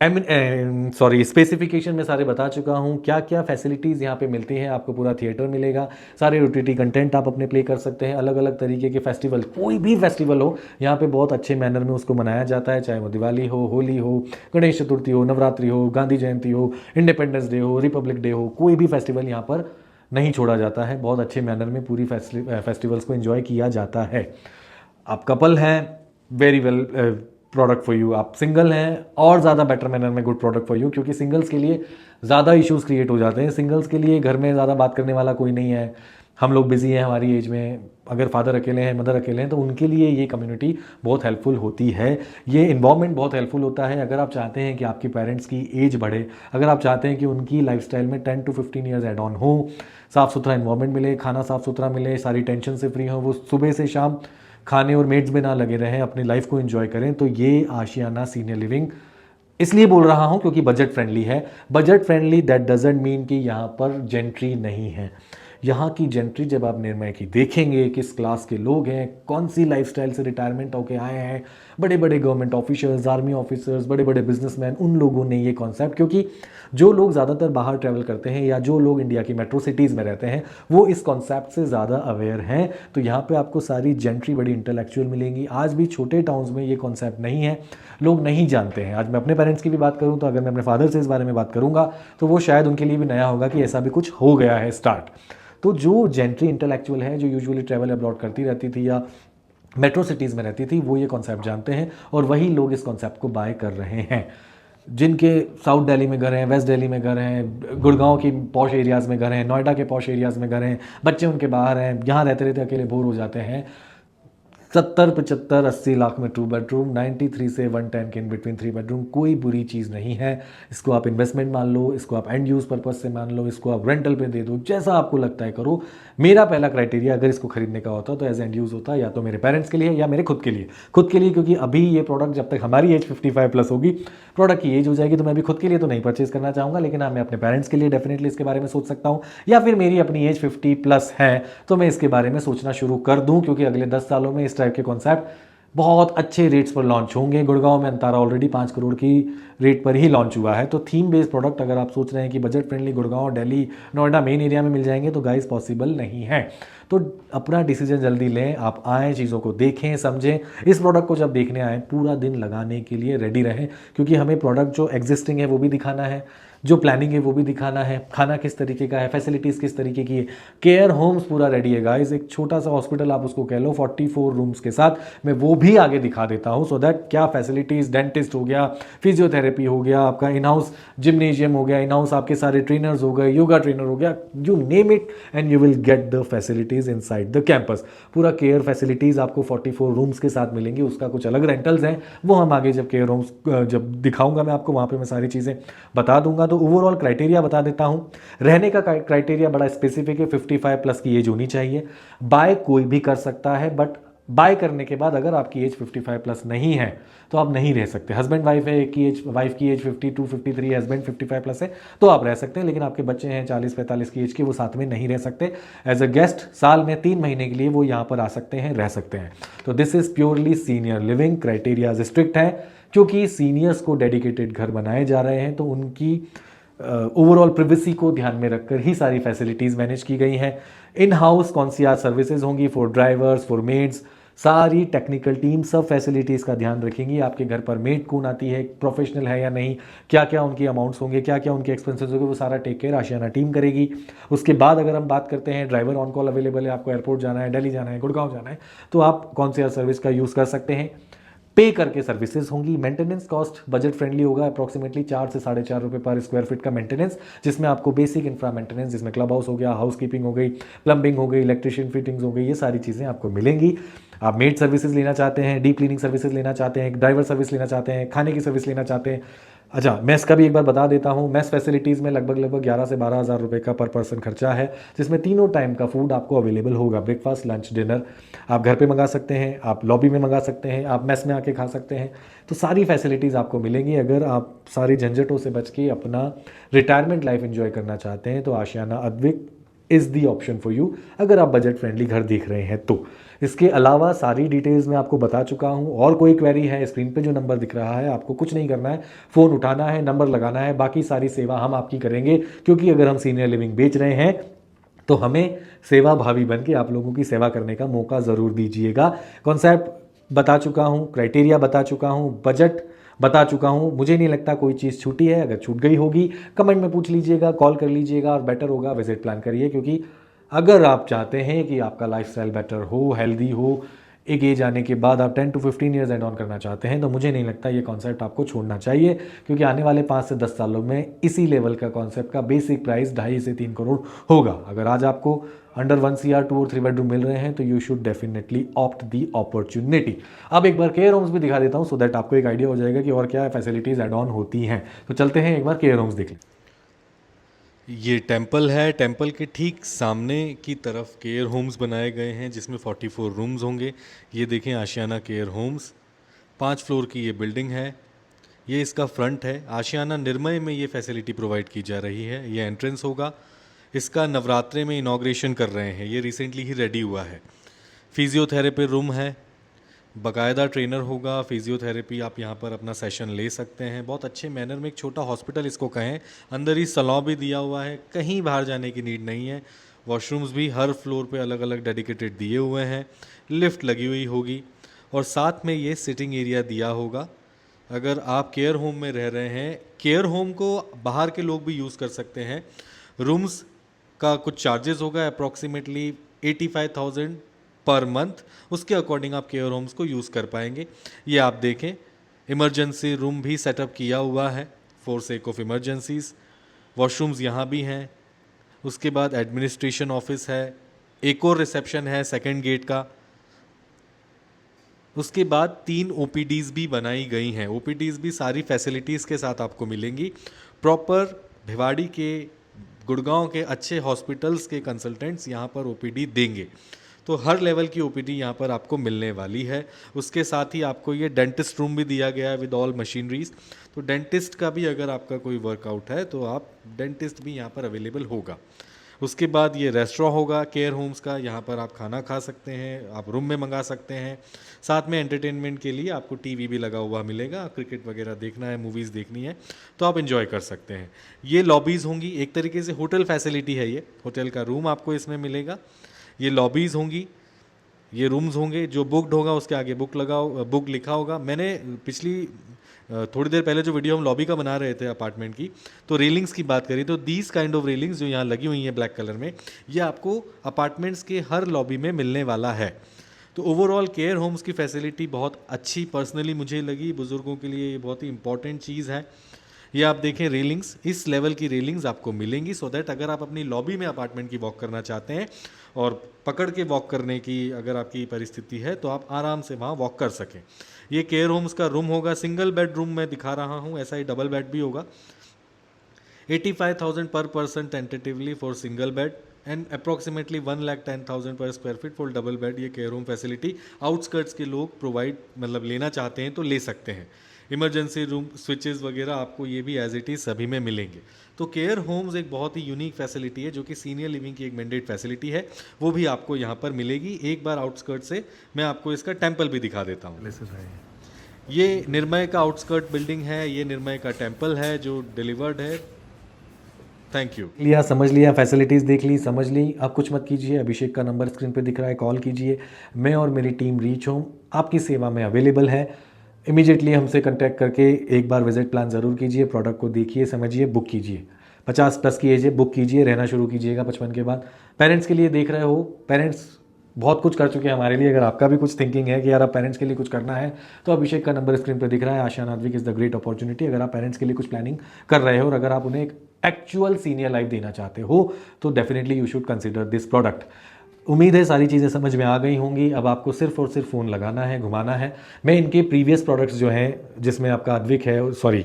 S1: स्पेसिफिकेशन में सारे बता चुका हूँ, क्या क्या फैसिलिटीज़ यहाँ पे मिलती हैं। आपको पूरा थिएटर मिलेगा, सारे OTT कंटेंट आप अपने प्ले कर सकते हैं, अलग अलग तरीके के फेस्टिवल, कोई भी फेस्टिवल हो यहाँ पे बहुत अच्छे मैनर में उसको मनाया जाता है, चाहे वो दिवाली हो, होली हो, गणेश चतुर्थी हो, नवरात्रि हो, गांधी जयंती हो, इंडिपेंडेंस डे हो, रिपब्लिक डे हो, कोई भी फेस्टिवल यहाँ पर नहीं छोड़ा जाता है। बहुत अच्छे मैनर में पूरी फेस्टिवल्स को एंजॉय किया जाता है। आप कपल हैं, very well product for you. आप सिंगल हैं, और ज़्यादा बेटर मैनर में गुड प्रोडक्ट फॉर यू, क्योंकि सिंगल्स के लिए ज़्यादा इश्यूज़ क्रिएट हो जाते हैं। सिंगल्स के लिए घर में ज़्यादा बात करने वाला कोई नहीं है, हम लोग बिजी हैं हमारी एज में, अगर फादर अकेले हैं, मदर अकेले हैं, तो उनके लिए ये कम्युनिटी बहुत हेल्पफुल होती है, ये इन्वॉल्वमेंट बहुत हेल्पफुल होता है। अगर आप चाहते हैं कि आपकी पेरेंट्स की एज बढ़े, अगर आप चाहते हैं कि उनकी लाइफस्टाइल में 10 to 15 ईयर्स एड ऑन हो, साफ़ सुथरा इन्वॉल्वमेंट मिले, खाना साफ़ सुथरा मिले, सारी टेंशन से फ्री हो, वो सुबह से शाम खाने और मेड्स में ना लगे रहें, अपनी लाइफ को एंजॉय करें, तो ये आशियाना सीनियर लिविंग इसलिए बोल रहा हूँ क्योंकि बजट फ्रेंडली है। Budget friendly that doesn't mean कि यहाँ पर जेंट्री नहीं है। यहाँ की जेंट्री जब आप निर्मय की देखेंगे, किस क्लास के लोग हैं, कौन सी लाइफस्टाइल से रिटायरमेंट होके आए हैं, बड़े बड़े गवर्नमेंट ऑफिसर्स, आर्मी ऑफिसर्स, बड़े बड़े बिजनेसमैन, उन लोगों ने ये कॉन्सेप्ट, क्योंकि जो लोग ज़्यादातर बाहर ट्रैवल करते हैं या जो लोग इंडिया की मेट्रो सिटीज़ में रहते हैं वो इस कॉन्सेप्ट से ज़्यादा अवेयर हैं। तो यहाँ पे आपको सारी जेंट्री बड़ी इंटेलेक्चुअल मिलेंगी। आज भी छोटे टाउन्स में ये कॉन्सेप्ट नहीं है, लोग नहीं जानते हैं। आज मैं अपने पेरेंट्स की भी बात करूँ तो अगर मैं अपने फादर से इस बारे में बात करूँगा तो वो शायद उनके लिए भी नया होगा कि ऐसा भी कुछ हो गया है स्टार्ट। तो जो जेंट्री इंटेलेक्चुअल है, जो यूजुअली ट्रैवल अब्रॉड करती रहती थी या मेट्रो सिटीज़ में रहती थी, वो ये कॉन्सेप्ट जानते हैं और वही लोग इस कॉन्सेप्ट को बाय कर रहे हैं। जिनके साउथ दिल्ली में घर हैं, वेस्ट दिल्ली में घर हैं, गुड़गांव की पॉश एरियाज़ में घर हैं, नोएडा के पॉश एरियाज़ में घर हैं, बच्चे उनके बाहर हैं, यहाँ रहते रहते अकेले बोर हो जाते हैं। 70, 75, 80 लाख में 2 बेडरूम, 93 से 110 के इन बिटवीन 3 बेडरूम, कोई बुरी चीज़ नहीं है। इसको आप इन्वेस्टमेंट मान लो, इसको आप एंड यूज़ पर्पस से मान लो, इसको आप रेंटल पे दे दो, जैसा आपको लगता है करो। मेरा पहला क्राइटेरिया अगर इसको खरीदने का होता तो एज एंड यूज़ होता, या तो मेरे पेरेंट्स के लिए या मेरे खुद के लिए, क्योंकि अभी ये प्रोडक्ट जब तक हमारी एज 55 प्लस होगी, प्रोडक्ट की एज हो जाएगी, तो मैं अभी खुद के लिए तो नहीं परचेज करना चाहूँगा, लेकिन हाँ मैं अपने पेरेंट्स के लिए डेफिनेटली इसके बारे में सोच सकता हूँ, या फिर मेरी अपनी एज 50 प्लस है तो मैं इसके बारे में सोचना शुरू कर दूँ, क्योंकि अगले 10 सालों में इस टाइप के कॉन्सेप्ट बहुत अच्छे रेट्स पर लॉन्च होंगे। गुड़गांव में अंतारा ऑलरेडी 5 करोड़ की रेट पर ही लॉन्च हुआ है। तो थीम बेस्ड प्रोडक्ट अगर आप सोच रहे हैं कि budget friendly Gurgaon, Delhi, Noida main area में मिल जाएंगे तो गाइस पॉसिबल नहीं है। तो अपना डिसीजन जल्दी लें, आप आएँ, चीज़ों को देखें, समझें। इस प्रोडक्ट को जब देखने आएँ पूरा दिन लगाने के लिए रेडी रहें, क्योंकि हमें प्रोडक्ट जो एग्जिस्टिंग है वो भी दिखाना है, जो प्लानिंग है वो भी दिखाना है, खाना किस तरीके का है, फैसिलिटीज़ किस तरीके की है। केयर होम्स पूरा रेडी है गाइस, एक छोटा सा हॉस्पिटल आप उसको कह लो 44 रूम्स के साथ, मैं वो भी आगे दिखा देता हूँ, सो दैट क्या फैसिलिटीज़, डेंटिस्ट हो गया, फिजियोथेरेपी हो गया, आपका इन हाउस जिम्नेजियम हो गया, इन हाउस आपके सारे ट्रेनर्स हो गए, योगा ट्रेनर हो गया, you name it and you will get the facilities inside the campus. पूरा केयर फैसिलिटीज़ आपको 44 रूम्स के साथ मिलेंगी। उसका कुछ अलग रेंटल्स हैं, वो हम आगे जब केयर होम्स जब दिखाऊंगा मैं आपको, वहाँ पे मैं सारी चीज़ें बता दूंगा। तो ओवरऑल क्राइटेरिया बता देता हूँ। रहने का क्राइटेरिया बड़ा स्पेसिफिक है, 55 प्लस की एज होनी चाहिए। बाय कोई भी कर सकता है, बट बाय करने के बाद अगर आपकी एज 55 प्लस नहीं है तो आप नहीं रह सकते। हस्बैंड वाइफ है, एक की एज, वाइफ की एज 52 53, हस्बैंड 55 प्लस है तो आप रह सकते हैं, लेकिन आपके बच्चे हैं 40 45 की एज के, वो साथ में नहीं रह सकते। एज अ गेस्ट साल में 3 महीने के लिए वो यहाँ पर आ सकते हैं, रह सकते हैं। तो this is purely senior living. Criterias strict है क्योंकि सीनियर्स को डेडिकेटेड घर बनाए जा रहे हैं, तो उनकी ओवरऑल प्रिवेसी को ध्यान में रखकर ही सारी फैसिलिटीज़ मैनेज की गई हैं। इन हाउस कॉन्सियर्ज सर्विसेज होंगी फॉर ड्राइवर्स, फॉर मेड्स, सारी टेक्निकल टीम सब फैसिलिटीज़ का ध्यान रखेंगी। आपके घर पर मेड कौन आती है, प्रोफेशनल है या नहीं, क्या क्या उनकी अमाउंट्स होंगे, क्या क्या उनके एक्सपेंसेस होंगे, वो सारा टेक केयर आशियाना टीम करेगी। उसके बाद अगर हम बात करते हैं ड्राइवर ऑन कॉल अवेलेबल है, आपको एयरपोर्ट जाना है, दिल्ली जाना है, गुड़गांव जाना है, तो आप कॉन्सियर्ज सर्विस का यूज़ कर सकते हैं। पे करके सर्विसेज होंगी। मेंटेनेंस कॉस्ट बजट फ्रेंडली होगा, अप्रॉक्सीमेटली 4 से 4.5 रुपये पर स्क्वायर फीट का मेंटेनेंस, जिसमें आपको बेसिक इंफ्रा मेंटेनेंस, जिसमें क्लब हाउस हो गया, हाउस कीपिंग हो गई, प्लम्बिंग हो गई, इलेक्ट्रिशियन फिटिंग्स हो गई, ये सारी चीज़ें आपको मिलेंगी। आप मेड सर्विसेज लेना चाहते हैं, डीप क्लीनिंग सर्विसेज लेना चाहते हैं, ड्राइवर सर्विस लेना चाहते हैं, खाने की सर्विस लेना चाहते हैं। अच्छा, मेस का भी एक बार बता देता हूँ। मेस फैसिलिटीज़ में लगभग 11 से 12 हज़ार रुपये का पर पर्सन खर्चा है, जिसमें तीनों टाइम का फूड आपको अवेलेबल होगा, ब्रेकफास्ट, लंच, डिनर। आप घर पे मंगा सकते हैं, आप लॉबी में मंगा सकते हैं, आप मेस में आके खा सकते हैं। तो सारी फैसिलिटीज़ आपको मिलेंगी। अगर आप सारी झंझटों से बच के अपना रिटायरमेंट लाइफ एंजॉय करना चाहते हैं तो Ashiana Advik is the option for you, अगर आप बजट फ्रेंडली घर देख रहे हैं तो। इसके अलावा सारी डिटेल्स मैं आपको बता चुका हूँ। और कोई क्वेरी है, स्क्रीन पे जो नंबर दिख रहा है, आपको कुछ नहीं करना है, फ़ोन उठाना है, नंबर लगाना है, बाकी सारी सेवा हम आपकी करेंगे। क्योंकि अगर हम सीनियर लिविंग बेच रहे हैं तो हमें सेवा भावी बन के आप लोगों की सेवा करने का मौका ज़रूर दीजिएगा। कॉन्सेप्ट बता चुका हूँ, क्राइटेरिया बता चुका हूँ, बजट बता चुका हूँ। मुझे नहीं लगता कोई चीज़ छूटी है, अगर छूट गई होगी कमेंट में पूछ लीजिएगा, कॉल कर लीजिएगा, और बेटर होगा विजिट प्लान करिए। क्योंकि अगर आप चाहते हैं कि आपका लाइफस्टाइल बेटर हो, हेल्दी हो, एक एज आने के बाद आप 10 to 15 ईयर्स एड ऑन करना चाहते हैं, तो मुझे नहीं लगता ये कॉन्सेप्ट आपको छोड़ना चाहिए। क्योंकि आने वाले 5 से 10 सालों में इसी लेवल का कॉन्सेप्ट का बेसिक प्राइस 2.5 से 3 करोड़ होगा। अगर आज आपको अंडर 1 CR 2 और 3 बेडरूम मिल रहे हैं तो you should definitely opt the opportunity. अब एक बार केयर होम्स भी दिखा देता हूँ, सो दैट आपको एक आइडिया हो जाएगा कि और क्या फैसिलिटीज़ एड ऑन होती हैं। तो चलते हैं एक बार केयर होम्स देख लें। ये टेंपल है, टेंपल के ठीक सामने की तरफ केयर होम्स बनाए गए हैं, जिसमें 44 रूम्स होंगे। ये देखें आशियाना केयर होम्स, 5 फ्लोर की ये बिल्डिंग है। ये इसका फ्रंट है। आशियाना निर्मय में ये फैसिलिटी प्रोवाइड की जा रही है। ये एंट्रेंस होगा। इसका नवरात्रे में इनॉग्रेशन कर रहे हैं, ये रिसेंटली ही रेडी हुआ है। फिजियोथेरेपी रूम है, बाकायदा ट्रेनर होगा, फिजियोथेरेपी आप यहाँ पर अपना सेशन ले सकते हैं। बहुत अच्छे मैनर में, एक छोटा हॉस्पिटल इसको कहें। अंदर ही सलॉन भी दिया हुआ है, कहीं बाहर जाने की नीड नहीं है। वॉशरूम्स भी हर फ्लोर पे अलग अलग डेडिकेटेड दिए हुए हैं, लिफ्ट लगी हुई होगी, और साथ में ये सिटिंग एरिया दिया होगा। अगर आप केयर होम में रह रहे हैं, केयर होम को बाहर के लोग भी यूज़ कर सकते हैं। रूम्स का कुछ चार्जेस होगा, अप्रॉक्सीमेटली 85,000 पर मंथ। उसके अकॉर्डिंग आप केयर होम्स को यूज़ कर पाएंगे। ये आप देखें, इमरजेंसी रूम भी सेटअप किया हुआ है for sake of emergencies. Washrooms यहाँ भी हैं। उसके बाद एडमिनिस्ट्रेशन ऑफिस है, एक और रिसेप्शन है सेकंड गेट का। उसके बाद 3 OPDs भी बनाई गई हैं। OPDs भी सारी फैसिलिटीज़ के साथ आपको मिलेंगी। प्रॉपर भिवाड़ी के, गुड़गांव के अच्छे हॉस्पिटल्स के कंसल्टेंट्स यहाँ पर OPD देंगे। तो हर लेवल की OPD यहाँ पर आपको मिलने वाली है। उसके साथ ही आपको ये डेंटिस्ट रूम भी दिया गया है विद ऑल मशीनरीज। तो डेंटिस्ट का भी अगर आपका कोई वर्कआउट है तो आप डेंटिस्ट भी यहाँ पर अवेलेबल होगा। उसके बाद ये रेस्टोरेंट होगा केयर होम्स का, यहाँ पर आप खाना खा सकते हैं, आप रूम में मंगा सकते हैं। साथ में एंटरटेनमेंट के लिए आपको टीवी भी लगा हुआ मिलेगा, क्रिकेट वगैरह देखना है, मूवीज़ देखनी है तो आप एंजॉय कर सकते हैं। ये लॉबीज़ होंगी, एक तरीके से होटल फैसिलिटी है, ये होटल का रूम आपको इसमें मिलेगा। ये लॉबीज़ होंगी, ये रूम्स होंगे। जो बुकड होगा उसके आगे बुक लिखा होगा। मैंने पिछली थोड़ी देर पहले जो वीडियो हम लॉबी का बना रहे थे अपार्टमेंट की, तो रेलिंग्स की बात करी तो दीज काइंड ऑफ रेलिंग्स जो यहाँ लगी हुई हैं ब्लैक कलर में, ये आपको अपार्टमेंट्स के हर लॉबी में मिलने वाला है। तो ओवरऑल केयर होम्स की फैसिलिटी बहुत अच्छी पर्सनली मुझे लगी। बुज़ुर्गों के लिए ये बहुत ही इंपॉर्टेंट चीज़ है। ये आप देखें रेलिंग्स, इस लेवल की रेलिंग्स आपको मिलेंगी, सो दैट अगर आप अपनी लॉबी में अपार्टमेंट की वॉक करना चाहते हैं और पकड़ के वॉक करने की अगर आपकी परिस्थिति है तो आप आराम से वहाँ वॉक कर सकें। ये केयर होम्स का रूम होगा, सिंगल बेड रूम मैं दिखा रहा हूँ, ऐसा ही डबल बेड भी होगा। 85,000 पर person tentatively for single bed, and approximately 1,10,000 पर square feet full double bed ये केयर होम फैसिलिटी आउटस्कर्ट्स के लोग प्रोवाइड मतलब लेना चाहते हैं तो ले सकते हैं। इमरजेंसी रूम स्विचेस वगैरह आपको ये भी एज इट इज़ सभी में मिलेंगे। तो केयर होम्स एक बहुत ही यूनिक फैसिलिटी है जो कि सीनियर लिविंग की एक मैंडेट फैसिलिटी है, वो भी आपको यहाँ पर मिलेगी। एक बार आउटस्कर्ट से मैं आपको इसका टेम्पल भी दिखा देता हूँ। ये निर्मय का आउटस्कर्ट बिल्डिंग है, ये निर्मय का टेम्पल है जो डिलीवर्ड है। Thank you. लिया, समझ लिया, फैसिलिटीज़ देख ली, समझ ली। अब कुछ मत कीजिए, अभिषेक का नंबर स्क्रीन पे दिख रहा है, कॉल कीजिए। मैं और मेरी टीम रीच होम आपकी सेवा में अवेलेबल है। इमीडिएटली हमसे कांटेक्ट करके एक बार विजिट प्लान ज़रूर कीजिए, प्रोडक्ट को देखिए, समझिए, बुक कीजिए। 50+ की एज है, बुक कीजिए, रहना शुरू कीजिएगा 55 के बाद। पेरेंट्स के लिए देख रहे हो, पेरेंट्स बहुत कुछ कर चुके हैं हमारे लिए। अगर आपका भी कुछ थिंकिंग है कि यार आप पेरेंट्स के लिए कुछ करना है तो अभिषेक का नंबर स्क्रीन पर दिख रहा है। ASEAN Advik is the great opportunity. अगर आप पेरेंट्स के लिए कुछ प्लानिंग कर रहे हो और अगर आप उन्हें एक एक्चुअल सीनियर लाइफ देना चाहते हो तो definitely you should consider this product. उम्मीद है सारी चीज़ें समझ में आ गई होंगी। अब आपको सिर्फ और सिर्फ फ़ोन लगाना है, घुमाना है। मैं इनके प्रीवियस प्रोडक्ट्स जो हैं जिसमें आपका अद्विक है, सॉरी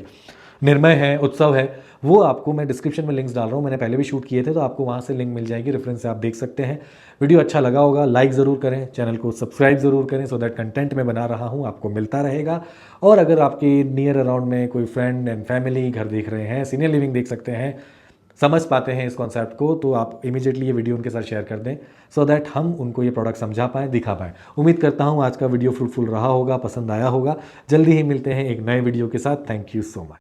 S1: निर्मय है, उत्सव है, वो आपको मैं डिस्क्रिप्शन में लिंक्स डाल रहा हूँ। मैंने पहले भी शूट किए थे तो आपको वहाँ से लिंक मिल जाएगी, रेफरेंस से आप देख सकते हैं। वीडियो अच्छा लगा होगा लाइक ज़रूर करें, चैनल को सब्सक्राइब ज़रूर करें सो दैट कंटेंट मैं बना रहा हूँ आपको मिलता रहेगा। और अगर आपके नियर अराउंड में कोई फ्रेंड एंड फैमिली घर देख रहे हैं, सीनियर लिविंग देख सकते हैं, समझ पाते हैं इस कॉन्सेप्ट को, तो आप इमीडिएटली ये वीडियो उनके साथ शेयर कर दें सो दैट हम उनको ये प्रोडक्ट समझा पाएँ, दिखा पाएँ। उम्मीद करता हूँ आज का वीडियो फ्रूटफुल रहा होगा, पसंद आया होगा। जल्दी ही मिलते हैं एक नए वीडियो के साथ। Thank you so much.